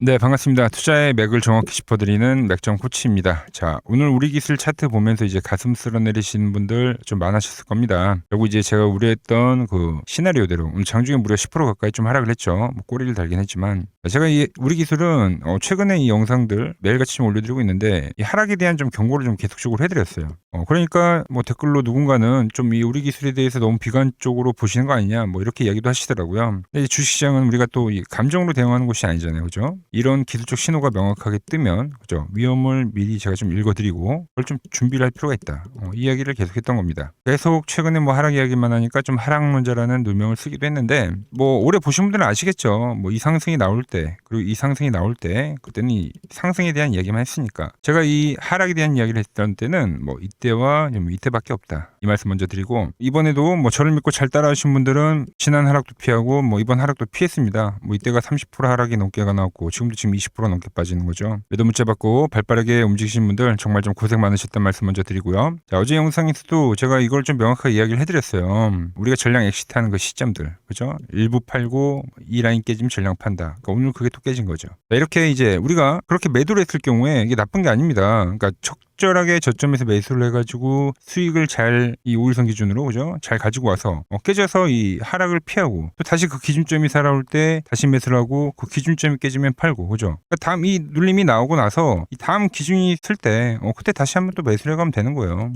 네, 반갑습니다. 투자의 맥을 정확히 짚어드리는 맥정 코치입니다. 자, 오늘 우리 기술 차트 보면서 이제 가슴 쓸어내리시는 분들 좀 많으셨을 겁니다. 결국 이제 제가 우려했던 그 시나리오대로 오늘 장중에 무려 10% 가까이 좀 하락을 했죠. 뭐 꼬리를 달긴 했지만 제가 이 우리 기술은 최근에 이 영상들 매일같이 좀 올려드리고 있는데 이 하락에 대한 좀 경고를 좀 계속적으로 해드렸어요. 그러니까 뭐 댓글로 누군가는 좀 이 우리 기술에 대해서 너무 비관적으로 보시는 거 아니냐 뭐 이렇게 이야기도 하시더라고요. 근데 이 주식시장은 우리가 또 이 감정으로 대응하는 곳이 아니잖아요, 그죠? 이런 기술적 신호가 명확하게 뜨면 그죠? 위험을 미리 제가 좀 읽어드리고 그걸 좀 준비를 할 필요가 있다. 이 이야기를 계속했던 겁니다. 계속 최근에 뭐 하락 이야기만 하니까 좀 하락론자라는 누명을 쓰기도 했는데 뭐 올해 보신 분들은 아시겠죠. 뭐 이 상승이 나올 때 그리고 이 상승이 나올 때 그때는 이 상승에 대한 이야기만 했으니까 제가 이 하락에 대한 이야기를 했던 때는 뭐 이때와 좀 이때밖에 없다. 이 말씀 먼저 드리고 이번에도 뭐 저를 믿고 잘 따라오신 분들은 지난 하락도 피하고 뭐 이번 하락도 피했습니다. 뭐 이때가 30% 하락이 넘게가 나왔고 지금도 20% 넘게 빠지는 거죠. 매도 문자 받고 발빠르게 움직이신 분들 정말 좀 고생 많으셨단 말씀 먼저 드리고요. 자, 어제 영상에서도 제가 이걸 좀 명확하게 이야기를 해드렸어요. 우리가 전량 엑시트하는 그 시점들, 그죠? 일부 팔고 이 라인 깨지면 전량 판다. 그러니까 오늘 그게 또 깨진 거죠. 자, 이렇게 이제 우리가 그렇게 매도를 했을 경우에 이게 나쁜 게 아닙니다. 그러니까 적절하게 저점에서 매수를 해가지고 수익을 잘 이 5일선 기준으로 그죠? 잘 가지고 와서 깨져서 이 하락을 피하고 또 다시 그 기준점이 살아올 때 다시 매수를 하고 그 기준점이 깨지면 팔고 그죠? 그러니까 다음 이 눌림이 나오고 나서 이 다음 기준이 쓸 때 그때 다시 한번 또 매수를 해가면 되는 거예요.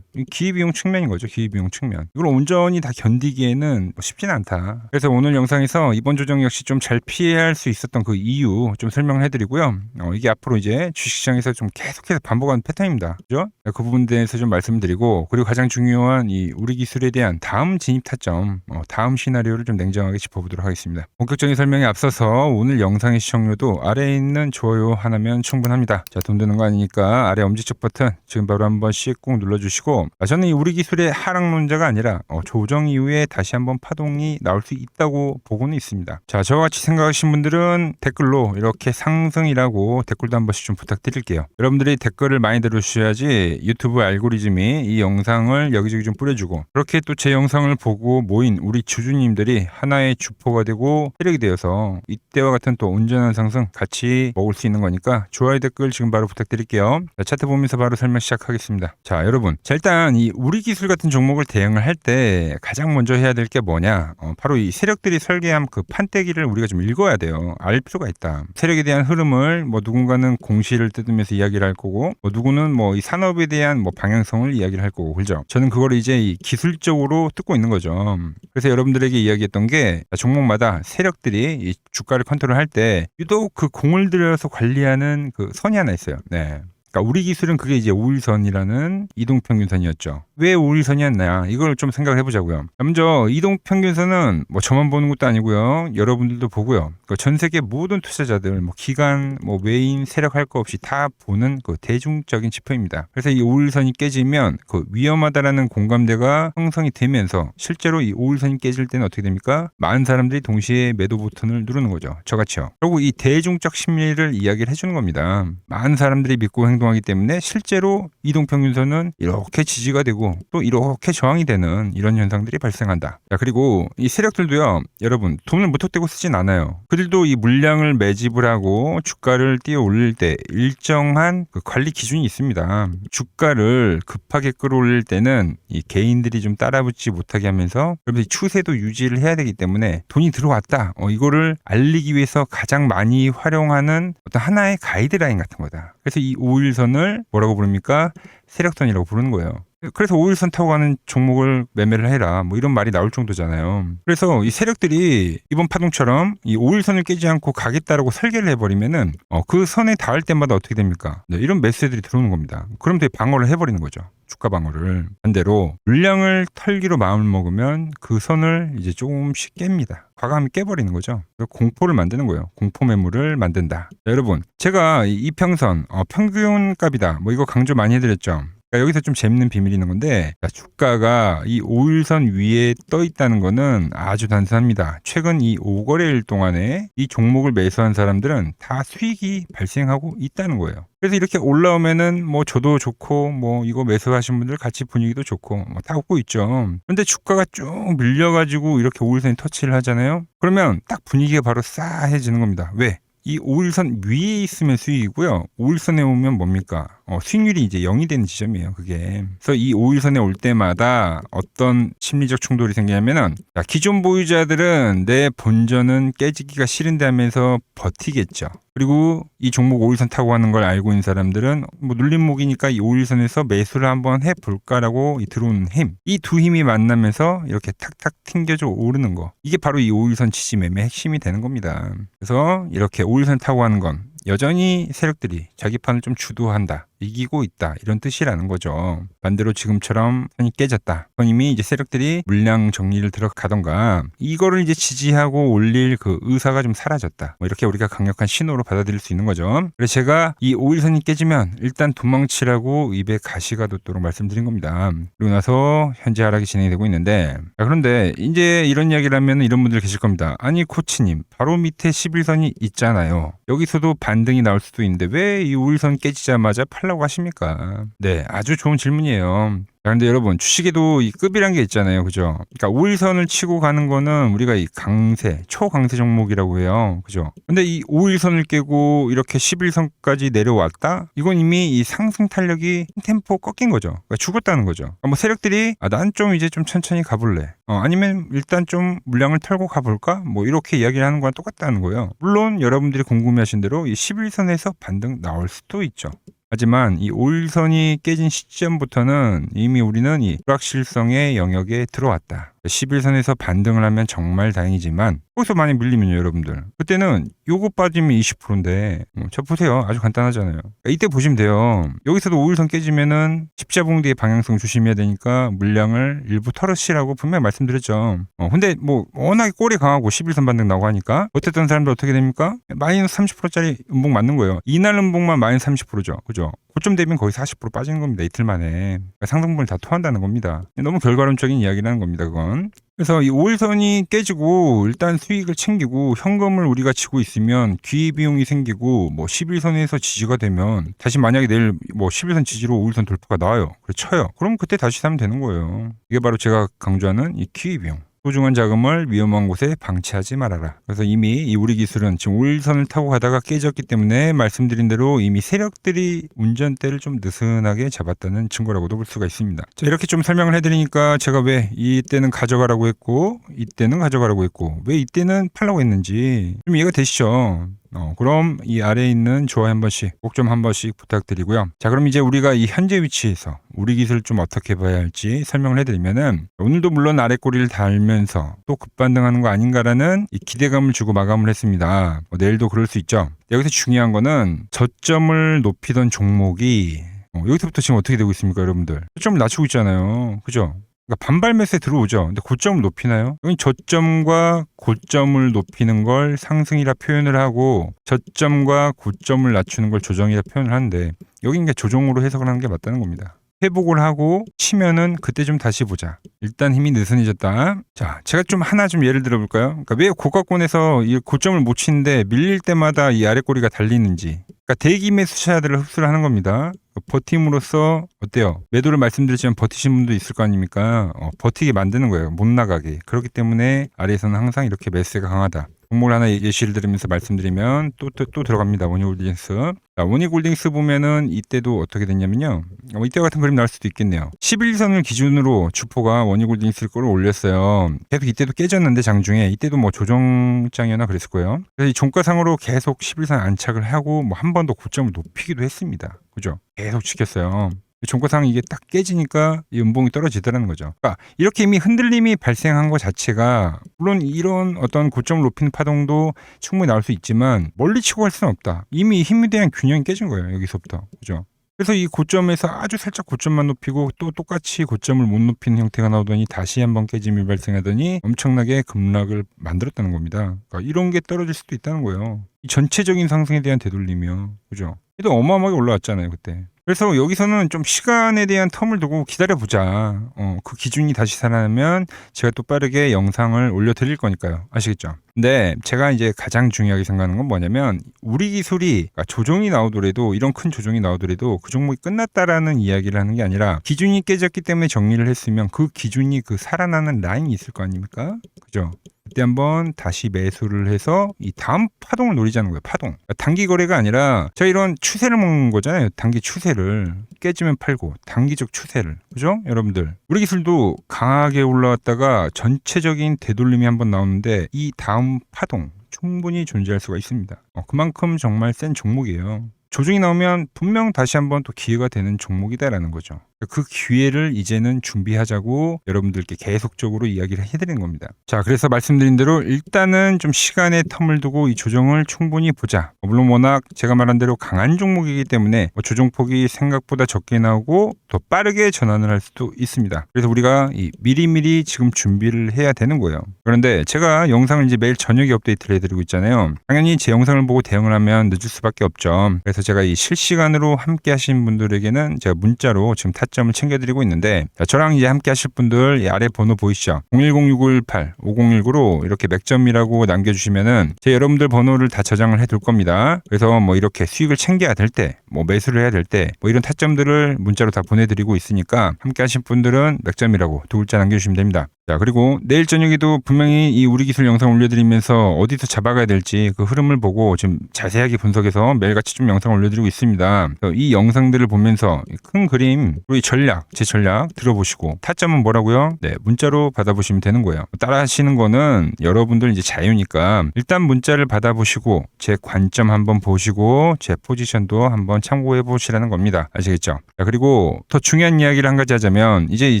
기회비용 측면인 거죠. 기회비용 측면. 이걸 온전히 다 견디기에는 쉽지는 않다. 그래서 오늘 영상에서 이번 조정 역시 좀 잘 피할 수 있었던 그 이유 좀 설명을 해드리고요. 이게 앞으로 이제 주식시장에서 좀 계속해서 반복하는 패턴입니다. 그죠? 그 부분에 대해서 좀 말씀드리고 그리고 가장 중요한 이 우리 기술에 대한 다음 진입 타점, 다음 시나리오를 좀 냉정하게 짚어보도록 하겠습니다. 본격적인 설명에 앞서서 오늘 영상의 시청료도 아래에 있는 좋아요 하나면 충분합니다. 자, 돈 드는 거 아니니까 아래 엄지척 버튼 지금 바로 한 번씩 꼭 눌러주시고 저는 이 우리 기술의 하락론자가 아니라 조정 이후에 다시 한번 파동이 나올 수 있다고 보고는 있습니다. 자, 저와 같이 생각하신 분들은 댓글로 이렇게 상승이라고 댓글도 한 번씩 좀 부탁드릴게요. 여러분들이 댓글을 많이 들어주셔야지 유튜브 알고리즘이 이 영상을 여기저기 좀 뿌려주고 그렇게 또 제 영상을 보고 모인 우리 주주님들이 하나의 주포가 되고 세력이 되어서 이때와 같은 또 온전한 상승 같이 먹을 수 있는 거니까 좋아요 댓글 지금 바로 부탁드릴게요. 자, 차트 보면서 바로 설명 시작하겠습니다. 자, 여러분, 자, 일단 이 우리 기술 같은 종목을 대응을 할 때 가장 먼저 해야 될 게 뭐냐, 바로 이 세력들이 설계한 그 판때기를 우리가 좀 읽어야 돼요. 알 필요가 있다. 세력에 대한 흐름을 뭐 누군가는 공시를 뜯으면서 이야기를 할 거고 뭐 누구는 뭐 이 산업에 대한 뭐 방향성을 이야기를 할 거고, 그죠? 저는 그걸 이제 이 기술적으로 뜯고 있는 거죠. 그래서 여러분들에게 이야기했던 게 종목마다 세력들이 이 주가를 컨트롤할 때 유독 그 공을 들여서 관리하는 그 선이 하나 있어요. 네. 그러니까 우리 기술은 그게 이제 5일선이라는 이동평균선이었죠. 왜 5일선이었나? 이걸 좀 생각을 해보자고요. 먼저 이동평균선은 뭐 저만 보는 것도 아니고요. 여러분들도 보고요. 전 세계 모든 투자자들, 뭐 기관, 뭐 외인, 세력할 거 없이 다 보는 그 대중적인 지표입니다. 그래서 이 5일선이 깨지면 그 위험하다라는 공감대가 형성이 되면서 실제로 이 5일선이 깨질 때는 어떻게 됩니까? 많은 사람들이 동시에 매도 버튼을 누르는 거죠. 저같이요. 그리고 이 대중적 심리를 이야기를 해주는 겁니다. 많은 사람들이 믿고 행동하기 때문에 실제로 이동평균선은 이렇게 지지가 되고 또 이렇게 저항이 되는 이런 현상들이 발생한다. 자, 그리고 이 세력들도요, 여러분 돈을 무턱대고 쓰진 않아요. 그들도 이 물량을 매집을 하고 주가를 띄어 올릴 때 일정한 그 관리 기준이 있습니다. 주가를 급하게 끌어올릴 때는 이 개인들이 좀 따라붙지 못하게 하면서 그러면서 추세도 유지를 해야 되기 때문에 돈이 들어왔다, 이거를 알리기 위해서 가장 많이 활용하는 어떤 하나의 가이드라인 같은 거다. 그래서 이 5일선을 뭐라고 부릅니까? 세력선이라고 부르는 거예요. 그래서 5일선 타고 가는 종목을 매매를 해라, 뭐 이런 말이 나올 정도잖아요. 그래서 이 세력들이 이번 파동처럼 이 5일선을 깨지 않고 가겠다라고 설계를 해버리면은 그 선에 닿을 때마다 어떻게 됩니까? 네, 이런 매수들이 들어오는 겁니다. 그럼 되게 방어를 해버리는 거죠. 주가 방어를. 반대로 물량을 털기로 마음을 먹으면 그 선을 이제 조금씩 깹니다. 과감히 깨버리는 거죠. 공포를 만드는 거예요. 공포 매물을 만든다. 자, 여러분, 제가 이 이평선 평균값이다, 뭐 이거 강조 많이 해드렸죠. 여기서 좀 재밌는 비밀이 있는 건데, 주가가 이 5일선 위에 떠 있다는 거는 아주 단순합니다. 최근 이 5거래일 동안에 이 종목을 매수한 사람들은 다 수익이 발생하고 있다는 거예요. 그래서 이렇게 올라오면은 뭐 저도 좋고 뭐 이거 매수하신 분들 같이 분위기도 좋고 뭐 다 웃고 있죠. 근데 주가가 쭉 밀려가지고 이렇게 5일선이 터치를 하잖아요. 그러면 딱 분위기가 바로 싸해지는 겁니다. 왜? 이 5일선 위에 있으면 수익이고요. 5일선에 오면 뭡니까? 수익률이 이제 0이 되는 지점이에요, 그게. 그래서 이 5일선에 올 때마다 어떤 심리적 충돌이 생기냐면은, 자, 기존 보유자들은 내 본전은 깨지기가 싫은데 하면서 버티겠죠. 그리고 이 종목 5일선 타고 가는 걸 알고 있는 사람들은 뭐 눌림목이니까 이 5일선에서 매수를 한번 해볼까라고 이 들어오는 힘, 이 두 힘이 만나면서 이렇게 탁탁 튕겨져 오르는 거, 이게 바로 이 5일선 지지 매매 핵심이 되는 겁니다. 그래서 이렇게 5일선 타고 가는 건 여전히 세력들이 자기 판을 좀 주도한다, 이기고 있다, 이런 뜻이라는 거죠. 반대로 지금처럼 선이 깨졌다, 그건 이미 이제 세력들이 물량 정리를 들어가던가 이거를 이제 지지하고 올릴 그 의사가 좀 사라졌다, 뭐 이렇게 우리가 강력한 신호로 받아들일 수 있는 거죠. 그래서 제가 이 5일선이 깨지면 일단 도망치라고 입에 가시가 돋도록 말씀드린 겁니다. 그리고 나서 현재 하락이 진행이 되고 있는데, 그런데 이제 이런 이야기를 하면 이런 분들 계실 겁니다. 아니 코치님, 바로 밑에 11선이 있잖아요. 여기서도 반등이 나올 수도 있는데 왜 이 5일선 깨지자마자 팔라고 하십니까? 네, 아주 좋은 질문이에요. 그런데 여러분, 주식에도 이 급이란 게 있잖아요, 그죠? 그러니까 5일선을 치고 가는 거는 우리가 이 강세, 초강세 종목이라고 해요, 그죠? 근데 이 5일선을 깨고 이렇게 11선까지 내려왔다? 이건 이미 이 상승 탄력이 템포 꺾인 거죠. 그러니까 죽었다는 거죠. 그러니까 뭐 세력들이 난 좀 이제 좀 천천히 가볼래, 아니면 일단 좀 물량을 털고 가볼까? 뭐 이렇게 이야기를 하는 거랑 똑같다는 거예요. 물론 여러분들이 궁금해하신 대로 이 11선에서 반등 나올 수도 있죠. 하지만 이 5일선이 깨진 시점부터는 이미 우리는 이 불확실성의 영역에 들어왔다. 11선에서 반등을 하면 정말 다행이지만 거기서 많이 밀리면요, 여러분들, 그때는 요거 빠지면 20%인데 저 보세요, 아주 간단하잖아요. 이때 보시면 돼요. 여기서도 5일선 깨지면은 십자봉대의 방향성 조심해야 되니까 물량을 일부 털으시라고 분명히 말씀드렸죠. 근데 뭐 워낙에 꼴이 강하고 11선 반등 나오고 하니까 어쨌든 사람들 어떻게 됩니까? 마이너스 30%짜리 음봉 맞는 거예요. 이날 음봉만 마이너스 30%죠, 그죠? 고점 대비면 거의 40% 빠지는 겁니다, 이틀 만에. 그러니까 상승분을 다 토한다는 겁니다. 너무 결과론적인 이야기라는 겁니다, 그건. 그래서 이 5일선이 깨지고 일단 수익을 챙기고 현금을 우리가 치고 있으면 기회비용이 생기고, 뭐 11선에서 지지가 되면 다시 만약에 내일 뭐 11선 지지로 5일선 돌파가 나와요. 그래 쳐요. 그럼 그때 다시 사면 되는 거예요. 이게 바로 제가 강조하는 이 기회비용. 소중한 자금을 위험한 곳에 방치하지 말아라. 그래서 이미 이 우리 기술은 지금 5일선을 타고 가다가 깨졌기 때문에 말씀드린 대로 이미 세력들이 운전대를 좀 느슨하게 잡았다는 증거라고도 볼 수가 있습니다. 자, 이렇게 좀 설명을 해드리니까 제가 왜 이때는 가져가라고 했고 이때는 가져가라고 했고 왜 이때는 팔라고 했는지 좀 이해가 되시죠? 그럼 이 아래에 있는 좋아요 한 번씩, 꼭 좀 한 번씩 부탁드리고요. 자, 그럼 이제 우리가 이 현재 위치에서 우리 기술을 좀 어떻게 봐야 할지 설명을 해드리면은, 오늘도 물론 아래 꼬리를 달면서 또 급반등하는 거 아닌가라는 이 기대감을 주고 마감을 했습니다. 내일도 그럴 수 있죠. 여기서 중요한 거는 저점을 높이던 종목이 여기서부터 지금 어떻게 되고 있습니까, 여러분들? 저점을 낮추고 있잖아요, 그죠? 그러니까 반발 매수에 들어오죠. 근데 고점을 높이나요? 여기 저점과 고점을 높이는 걸 상승이라 표현을 하고 저점과 고점을 낮추는 걸 조정이라 표현을 하는데, 여기 그러니까 조정으로 해석을 하는 게 맞다는 겁니다. 회복을 하고 치면은 그때 좀 다시 보자. 일단 힘이 느슨해졌다. 자, 제가 좀 하나 좀 예를 들어볼까요? 그러니까 왜 고가권에서 이 고점을 못 치는데 밀릴 때마다 이 아래 꼬리가 달리는지. 그러니까 대기 매수자들을 흡수를 하는 겁니다. 버팀으로써 어때요? 매도를 말씀드렸지만 버티신 분도 있을 거 아닙니까? 버티게 만드는 거예요, 못 나가게. 그렇기 때문에 아래에서는 항상 이렇게 매수가 강하다. 종목을 하나 예시를 들으면서 말씀드리면 또 들어갑니다. 원희골딩스. 자, 원희골딩스 보면은 이때도 어떻게 됐냐면요, 이때 같은 그림 나올 수도 있겠네요. 11선을 기준으로 주포가 원희골딩스 거를 올렸어요. 계속 이때도 깨졌는데 장중에 이때도 뭐 조정장이나 그랬을 거예요. 그래서 이 종가상으로 계속 11선 안착을 하고 뭐 한 번 더 고점을 높이기도 했습니다, 그죠? 계속 지켰어요. 종가상 이게 딱 깨지니까 이 음봉이 떨어지더라는 거죠. 그러니까 이렇게 이미 흔들림이 발생한 것 자체가, 물론 이런 어떤 고점을 높이는 파동도 충분히 나올 수 있지만 멀리 치고 갈 수는 없다. 이미 힘에 대한 균형이 깨진 거예요, 여기서부터, 그죠? 그래서 이 고점에서 아주 살짝 고점만 높이고 또 똑같이 고점을 못 높이는 형태가 나오더니 다시 한번 깨짐이 발생하더니 엄청나게 급락을 만들었다는 겁니다. 그러니까 이런 게 떨어질 수도 있다는 거예요. 이 전체적인 상승에 대한 되돌림이요, 그죠? 그래도 어마어마하게 올라왔잖아요, 그때. 그래서 여기서는 좀 시간에 대한 텀을 두고 기다려보자. 그 기준이 다시 살아나면 제가 또 빠르게 영상을 올려드릴 거니까요. 아시겠죠? 근데 제가 이제 가장 중요하게 생각하는 건 뭐냐면, 우리 기술이 조정이 나오더라도, 이런 큰 조정이 나오더라도 그 종목이 끝났다라는 이야기를 하는 게 아니라, 기준이 깨졌기 때문에 정리를 했으면 그 기준이 그 살아나는 라인이 있을 거 아닙니까? 그죠? 그때 한번 다시 매수를 해서 이 다음 파동을 노리자는 거예요. 파동. 단기 거래가 아니라 제가 이런 추세를 먹는 거잖아요. 단기 추세를. 깨지면 팔고 단기적 추세를. 그죠? 여러분들. 우리 기술도 강하게 올라왔다가 전체적인 되돌림이 한번 나오는데 이 다음 파동 충분히 존재할 수가 있습니다. 그만큼 정말 센 종목이에요. 조정이 나오면 분명 다시 한번 또 기회가 되는 종목이다라는 거죠. 그 기회를 이제는 준비하자고 여러분들께 계속적으로 이야기를 해드리는 겁니다. 자, 그래서 말씀드린 대로 일단은 좀 시간의 텀을 두고 이 조정을 충분히 보자. 물론 워낙 제가 말한 대로 강한 종목이기 때문에 조정폭이 생각보다 적게 나오고 더 빠르게 전환을 할 수도 있습니다. 그래서 우리가 미리미리 지금 준비를 해야 되는 거예요. 그런데 제가 영상을 이제 매일 저녁에 업데이트를 해드리고 있잖아요. 당연히 제 영상을 보고 대응을 하면 늦을 수밖에 없죠. 그래서 제가 이 실시간으로 함께 하신 분들에게는 제가 문자로 지금 타점을 챙겨드리고 있는데, 저랑 이제 함께 하실 분들 이 아래 번호 보이시죠? 010-618-5019로 이렇게 맥점이라고 남겨주시면은 제 여러분들 번호를 다 저장을 해둘 겁니다. 그래서 뭐 이렇게 수익을 챙겨야 될 때, 뭐 매수를 해야 될 때, 뭐 이런 타점들을 문자로 다 보내드리고 있으니까 함께 하실 분들은 맥점이라고 두 글자 남겨주시면 됩니다. 자, 그리고 내일 저녁에도 분명히 이 우리 기술 영상 올려드리면서 어디서 잡아가야 될지 그 흐름을 보고 지금 자세하게 분석해서 매일같이 좀 영상 올려드리고 있습니다. 이 영상들을 보면서 큰 그림, 우리 전략, 제 전략 들어보시고 타점은 뭐라고요? 네, 문자로 받아보시면 되는 거예요. 따라 하시는 거는 여러분들 이제 자유니까 일단 문자를 받아보시고 제 관점 한번 보시고 제 포지션도 한번 참고해 보시라는 겁니다. 아시겠죠? 자, 그리고 더 중요한 이야기를 한 가지 하자면 이제 이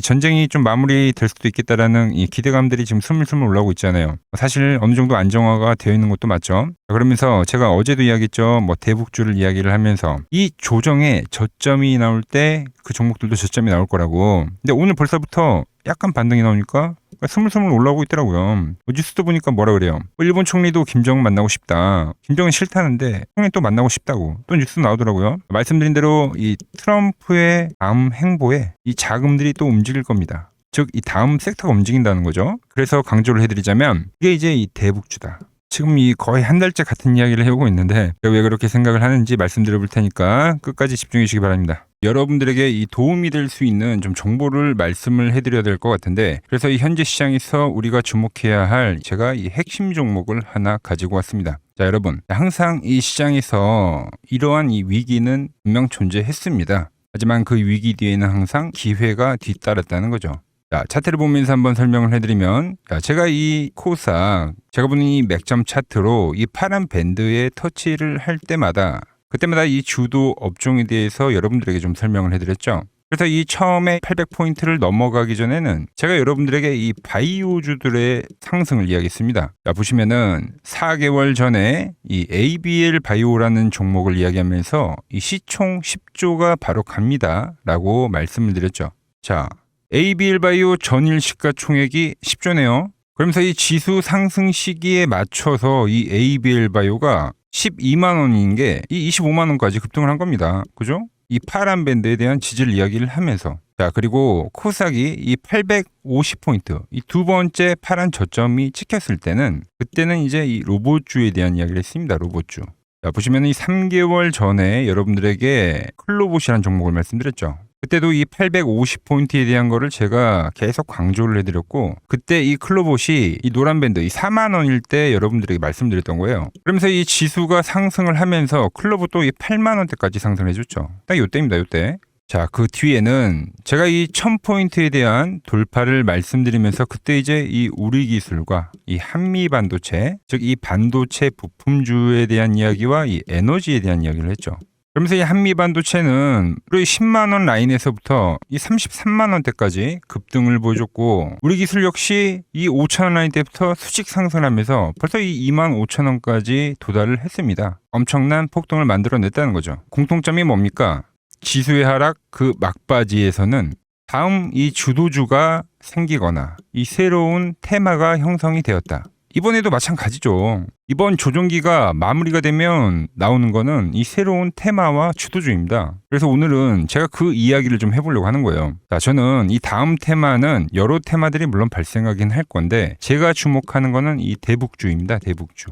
전쟁이 좀 마무리될 수도 있겠다라는 이 기대감들이 지금 스물스물 올라오고 있잖아요. 사실 어느 정도 안정화가 되어 있는 것도 맞죠. 그러면서 제가 어제도 이야기했죠. 뭐 대북주를 이야기를 하면서 이 조정에 저점이 나올 때 그 종목들도 저점이 나올 거라고. 근데 오늘 벌써부터 약간 반등이 나오니까 스물스물 올라오고 있더라고요. 뉴스도 보니까 뭐라 그래요. 일본 총리도 김정은 만나고 싶다. 김정은 싫다는데 총리 또 만나고 싶다고. 또 뉴스 나오더라고요. 말씀드린 대로 이 트럼프의 다음 행보에 이 자금들이 또 움직일 겁니다. 즉 이 다음 섹터가 움직인다는 거죠. 그래서 강조를 해드리자면 이게 이제 이 대북주다. 지금 이 거의 한 달째 같은 이야기를 해오고 있는데 왜 그렇게 생각을 하는지 말씀드려 볼 테니까 끝까지 집중해 주시기 바랍니다. 여러분들에게 이 도움이 될 수 있는 좀 정보를 말씀을 해드려야 될 것 같은데, 그래서 이 현재 시장에서 우리가 주목해야 할 제가 이 핵심 종목을 하나 가지고 왔습니다. 자, 여러분, 항상 이 시장에서 이러한 이 위기는 분명 존재했습니다. 하지만 그 위기 뒤에는 항상 기회가 뒤따랐다는 거죠. 자, 차트를 보면서 한번 설명을 해드리면, 제가 이 코스닥, 제가 보는 이 맥점 차트로 이 파란 밴드에 터치를 할 때마다, 그때마다 이 주도 업종에 대해서 여러분들에게 좀 설명을 해드렸죠. 그래서 이 처음에 800포인트를 넘어가기 전에는 제가 여러분들에게 이 바이오주들의 상승을 이야기했습니다. 자, 보시면은 4개월 전에 이 ABL 바이오라는 종목을 이야기하면서 이 시총 10조가 바로 갑니다 라고 말씀을 드렸죠. 자, ABL 바이오 전일 시가총액이 10조네요. 그러면서 이 지수 상승 시기에 맞춰서 이 ABL 바이오가 12만 원인 게 이 25만 원까지 급등을 한 겁니다. 그죠? 이 파란 밴드에 대한 지지를 이야기를 하면서, 자, 그리고 코스닥이 이 850포인트, 이 두 번째 파란 저점이 찍혔을 때는 그때는 이제 이 로봇주에 대한 이야기를 했습니다. 로봇주. 자, 보시면 이 3개월 전에 여러분들에게 클로봇이라는 종목을 말씀드렸죠. 그때도 이 850포인트에 대한 거를 제가 계속 강조를 해드렸고, 그때 이 클로봇이 이 노란 밴드, 이 4만 원일 때 여러분들에게 말씀드렸던 거예요. 그러면서 이 지수가 상승을 하면서 클로봇도 이 8만 원대까지 상승해줬죠. 딱 요때입니다, 요때. 자, 그 뒤에는 제가 이 1000포인트에 대한 돌파를 말씀드리면서 그때 이제 이 우리 기술과 이 한미 반도체, 즉 이 반도체 부품주에 대한 이야기와 이 에너지에 대한 이야기를 했죠. 그러면서 이 한미 반도체는 우리 10만 원 라인에서부터 이 33만 원대까지 급등을 보여줬고, 우리 기술 역시 이 5천 원 라인대부터 수직 상승하면서 벌써 이 2만 5천 원까지 도달을 했습니다. 엄청난 폭등을 만들어냈다는 거죠. 공통점이 뭡니까? 지수의 하락 그 막바지에서는 다음 이 주도주가 생기거나 이 새로운 테마가 형성이 되었다. 이번에도 마찬가지죠. 이번 조정기가 마무리가 되면 나오는 거는 이 새로운 테마와 주도주입니다. 그래서 오늘은 제가 그 이야기를 좀 해보려고 하는 거예요. 자, 저는 이 다음 테마는 여러 테마들이 물론 발생하긴 할 건데 제가 주목하는 거는 이 대북주입니다. 대북주.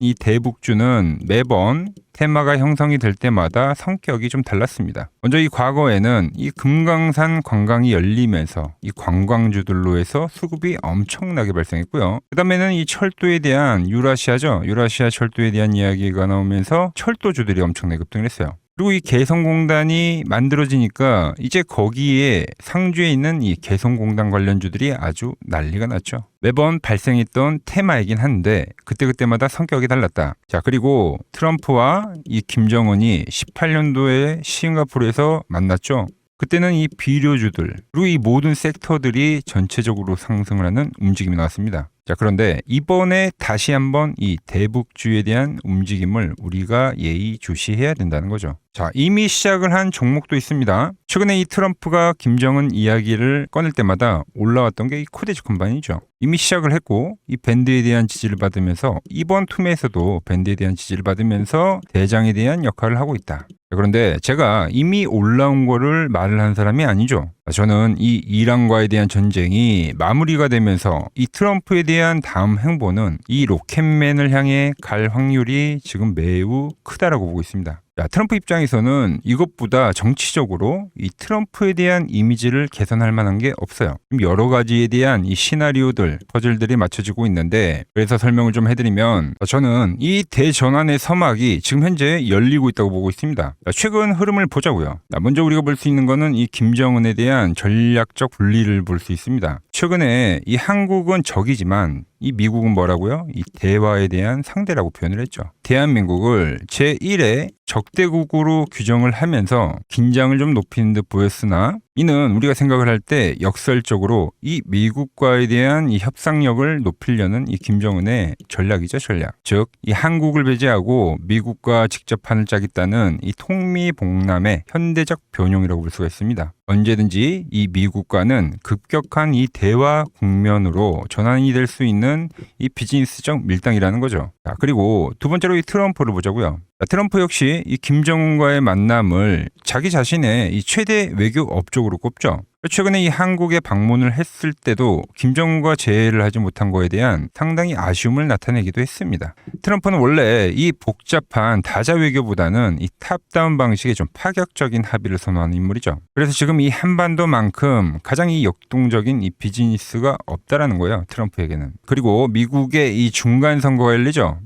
이 대북주는 매번 테마가 형성이 될 때마다 성격이 좀 달랐습니다. 먼저 이 과거에는 이 금강산 관광이 열리면서 이 관광주들로 해서 수급이 엄청나게 발생했고요. 그 다음에는 이 철도에 대한 유라시아죠. 유라시아 철도에 대한 이야기가 나오면서 철도주들이 엄청나게 급등을 했어요. 그리고 이 개성공단이 만들어지니까 이제 거기에 상주에 있는 이 개성공단 관련주들이 아주 난리가 났죠. 매번 발생했던 테마이긴 한데 그때그때마다 성격이 달랐다. 자, 그리고 트럼프와 이 김정은이 18년도에 싱가포르에서 만났죠. 그때는 이 비료주들 그리고 이 모든 섹터들이 전체적으로 상승을 하는 움직임이 나왔습니다. 자, 그런데 이번에 다시 한번 이 대북주에 대한 움직임을 우리가 예의주시해야 된다는 거죠. 자, 이미 시작을 한 종목도 있습니다. 최근에 이 트럼프가 김정은 이야기를 꺼낼 때마다 올라왔던 게 이 코데지 컴바인이죠. 이미 시작을 했고 이 밴드에 대한 지지를 받으면서 이번 투매에서도 밴드에 대한 지지를 받으면서 대장에 대한 역할을 하고 있다. 그런데 제가 이미 올라온 거를 말을 한 사람이 아니죠. 저는 이 이란과에 대한 전쟁이 마무리가 되면서 이 트럼프에 대한 다음 행보는 이 로켓맨을 향해 갈 확률이 지금 매우 크다라고 보고 있습니다. 자, 트럼프 입장에서는 이것보다 정치적으로 이 트럼프에 대한 이미지를 개선할 만한 게 없어요. 여러 가지에 대한 이 시나리오들, 퍼즐들이 맞춰지고 있는데 그래서 설명을 좀 해드리면 저는 이 대전환의 서막이 지금 현재 열리고 있다고 보고 있습니다. 최근 흐름을 보자고요. 먼저 우리가 볼 수 있는 거는 이 김정은에 대한 전략적 분리를 볼 수 있습니다. 최근에 이 한국은 적이지만 이 미국은 뭐라고요? 이 대화에 대한 상대라고 표현을 했죠. 대한민국을 제1의 적대국으로 규정을 하면서 긴장을 좀 높이는 듯 보였으나 이는 우리가 생각을 할 때 역설적으로 이 미국과에 대한 이 협상력을 높이려는 이 김정은의 전략이죠, 전략. 즉, 이 한국을 배제하고 미국과 직접 판을 짜겠다는 이 통미봉남의 현대적 변형이라고 볼 수가 있습니다. 언제든지 이 미국과는 급격한 이 대화 국면으로 전환이 될 수 있는 이 비즈니스적 밀당이라는 거죠. 자, 그리고 두 번째로 이 트럼프를 보자고요. 트럼프 역시 이 김정은과의 만남을 자기 자신의 이 최대 외교 업적으로 꼽죠. 최근에 이 한국에 방문을 했을 때도 김정은과 재회를 하지 못한 거에 대한 상당히 아쉬움을 나타내기도 했습니다. 트럼프는 원래 이 복잡한 다자 외교보다는 이 탑다운 방식의 좀 파격적인 합의를 선호하는 인물이죠. 그래서 지금 이 한반도만큼 가장 이 역동적인 이 비즈니스가 없다라는 거예요, 트럼프에게는. 그리고 미국의 이 중간 선거가 열리죠.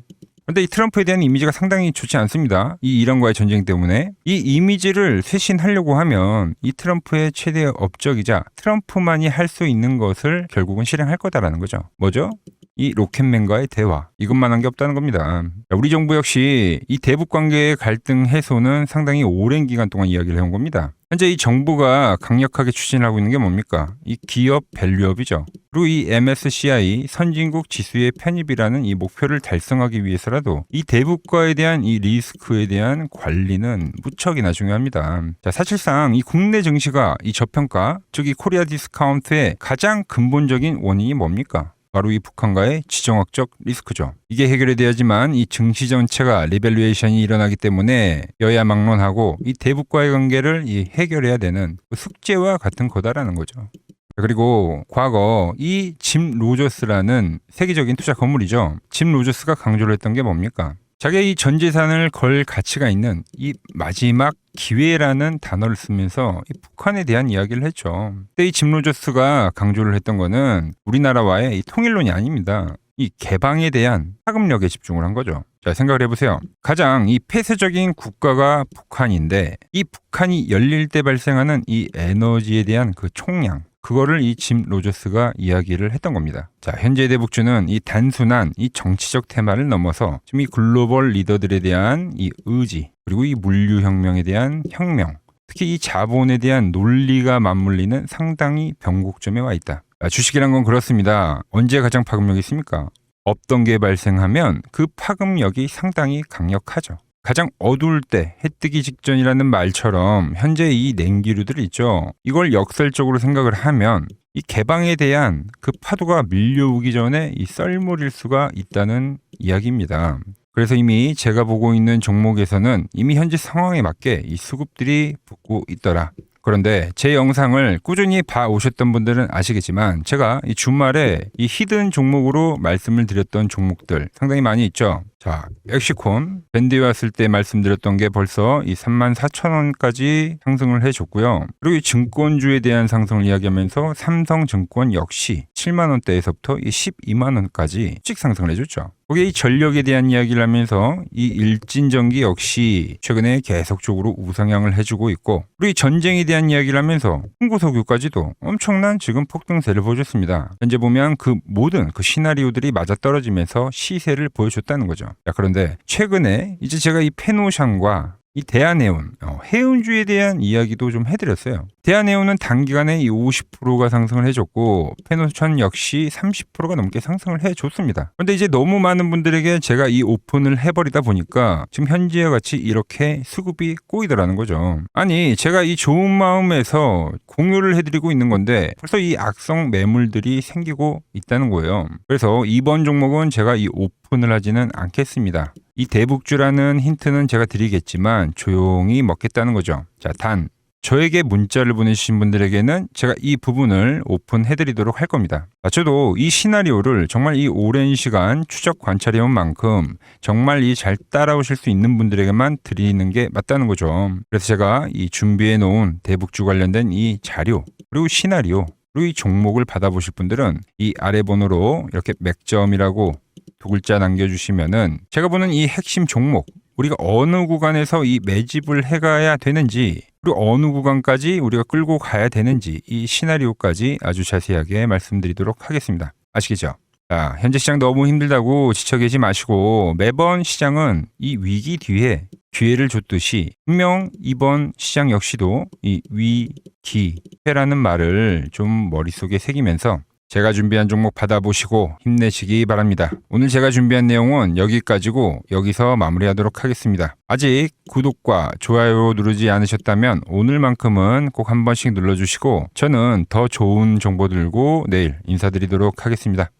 그런데 이 트럼프에 대한 이미지가 상당히 좋지 않습니다. 이 이란과의 전쟁 때문에. 이 이미지를 쇄신하려고 하면 이 트럼프의 최대 업적이자 트럼프만이 할 수 있는 것을 결국은 실행할 거다라는 거죠. 뭐죠? 이 로켓맨과의 대화. 이것만 한 게 없다는 겁니다. 우리 정부 역시 이 대북 관계의 갈등 해소는 상당히 오랜 기간 동안 이야기를 해온 겁니다. 현재 이 정부가 강력하게 추진하고 있는 게 뭡니까? 이 기업 밸류업이죠. 그리고 이 MSCI 선진국 지수의 편입이라는 이 목표를 달성하기 위해서라도 이 대북과에 대한 이 리스크에 대한 관리는 무척이나 중요합니다. 자, 사실상 이 국내 증시가 이 저평가, 즉 이 코리아 디스카운트의 가장 근본적인 원인이 뭡니까? 바로 이 북한과의 지정학적 리스크죠. 이게 해결이 돼야지만 이 증시 전체가 리밸류에이션이 일어나기 때문에 여야 막론하고 이 대북과의 관계를 이 해결해야 되는 숙제와 같은 거다라는 거죠. 그리고 과거 이 짐 로저스라는 세계적인 투자 건물이죠. 짐 로저스가 강조를 했던 게 뭡니까? 자기의 이 전 재산을 걸 가치가 있는 이 마지막 기회라는 단어를 쓰면서 이 북한에 대한 이야기를 했죠. 그때 이 짐 로저스가 강조를 했던 거는 우리나라와의 이 통일론이 아닙니다. 이 개방에 대한 파급력에 집중을 한 거죠. 자, 생각을 해보세요. 가장 이 폐쇄적인 국가가 북한인데 이 북한이 열릴 때 발생하는 이 에너지에 대한 그 총량, 그거를 이 짐 로저스가 이야기를 했던 겁니다. 자, 현재 대북주는 이 단순한 이 정치적 테마를 넘어서 지금 이 글로벌 리더들에 대한 이 의지, 그리고 이 물류혁명에 대한 혁명, 특히 이 자본에 대한 논리가 맞물리는 상당히 변곡점에 와 있다. 주식이란 건 그렇습니다. 언제 가장 파급력이 있습니까? 없던 게 발생하면 그 파급력이 상당히 강력하죠. 가장 어두울 때 해 뜨기 직전이라는 말처럼 현재 이 냉기류들 있죠. 이걸 역설적으로 생각을 하면 이 개방에 대한 그 파도가 밀려오기 전에 이 썰물일 수가 있다는 이야기입니다. 그래서 이미 제가 보고 있는 종목에서는 이미 현재 상황에 맞게 이 수급들이 붙고 있더라. 그런데 제 영상을 꾸준히 봐오셨던 분들은 아시겠지만 제가 이 주말에 이 히든 종목으로 말씀을 드렸던 종목들 상당히 많이 있죠. 자, 엑시콘 밴드에 왔을 때 말씀드렸던 게 벌써 이 34,000원까지 상승을 해줬고요. 그리고 이 증권주에 대한 상승을 이야기하면서 삼성증권 역시 7만 원대에서부터 이 12만 원까지 일찍 상승을 해줬죠. 거기에 이 전력에 대한 이야기를 하면서 이 일진전기 역시 최근에 계속적으로 우상향을 해주고 있고, 그리고 이 전쟁에 대한 이야기를 하면서 홍보석유까지도 엄청난 지금 폭등세를 보여줬습니다. 현재 보면 그 모든 그 시나리오들이 맞아떨어지면서 시세를 보여줬다는 거죠. 자, 그런데 최근에 이제 제가 이 페노샹과 이 대한해운, 해운주에 대한 이야기도 좀 해드렸어요. 대한해운은 단기간에 이 50%가 상승을 해줬고, 페노션 역시 30%가 넘게 상승을 해줬습니다. 그런데 이제 너무 많은 분들에게 제가 이 오픈을 해버리다 보니까 지금 현재와 같이 이렇게 수급이 꼬이더라는 거죠. 아니, 제가 이 좋은 마음에서 공유를 해드리고 있는 건데 벌써 이 악성 매물들이 생기고 있다는 거예요. 그래서 이번 종목은 제가 이 오픈을 하지는 않겠습니다. 이 대북주라는 힌트는 제가 드리겠지만 조용히 먹겠다는 거죠. 자, 단 저에게 문자를 보내주신 분들에게는 제가 이 부분을 오픈해드리도록 할 겁니다. 저도 이 시나리오를 정말 이 오랜 시간 추적 관찰해온 만큼 정말 이 잘 따라오실 수 있는 분들에게만 드리는 게 맞다는 거죠. 그래서 제가 이 준비해놓은 대북주 관련된 이 자료 그리고 시나리오 그리고 이 종목을 받아보실 분들은 이 아래 번호로 이렇게 맥점이라고 두 글자 남겨주시면은 제가 보는 이 핵심 종목, 우리가 어느 구간에서 이 매집을 해가야 되는지, 그리고 어느 구간까지 우리가 끌고 가야 되는지, 이 시나리오까지 아주 자세하게 말씀드리도록 하겠습니다. 아시겠죠? 자, 현재 시장 너무 힘들다고 지쳐 계시 마시고, 매번 시장은 이 위기 뒤에 기회를 줬듯이 분명 이번 시장 역시도 이 위기회라는 말을 좀 머릿속에 새기면서 제가 준비한 종목 받아보시고 힘내시기 바랍니다. 오늘 제가 준비한 내용은 여기까지고 여기서 마무리하도록 하겠습니다. 아직 구독과 좋아요 누르지 않으셨다면 오늘만큼은 꼭 한 번씩 눌러주시고 저는 더 좋은 정보 들고 내일 인사드리도록 하겠습니다.